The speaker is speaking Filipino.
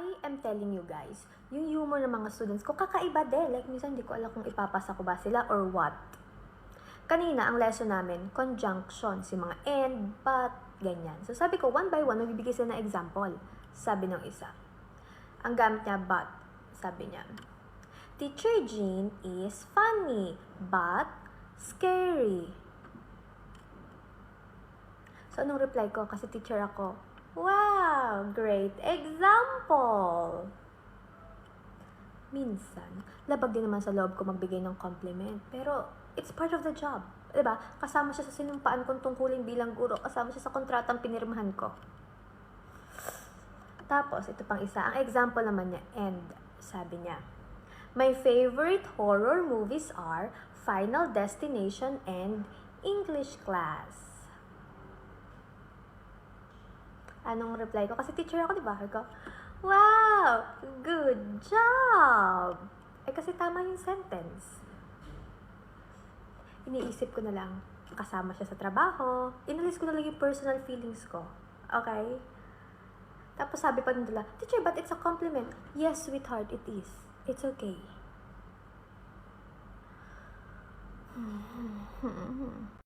I am telling you guys, yung humor ng mga students ko, kakaiba din. Like, minsan hindi ko alam kung ipapasa ko ba sila or what. Kanina, ang lesson namin, conjunction, si mga and, but, ganyan. So, sabi ko, one by one, magbibigay sila ng example. Sabi ng isa. Ang gamit niya, but. Sabi niya, Teacher Jean is funny, but scary. So, anong reply ko? Kasi teacher ako. Wow! Great example! Minsan, labag din naman sa loob ko magbigay ng compliment. Pero, it's part of the job. Diba? Kasama siya sa sinumpaan kong tungkulin bilang guro. Kasama siya sa kontratang pinirmahan ko. Tapos, ito pang isa. Ang example naman niya, and sabi niya, My favorite horror movies are Final Destination and English Class. Anong reply ko? Kasi teacher ako, di ba? Ko, wow! Good job! Kasi tama yung sentence. Iniisip ko na lang, kasama siya sa trabaho. Inalis ko na lang yung personal feelings ko. Okay? Tapos sabi pa nila, Teacher, but it's a compliment. Yes, sweetheart, it is. It's okay.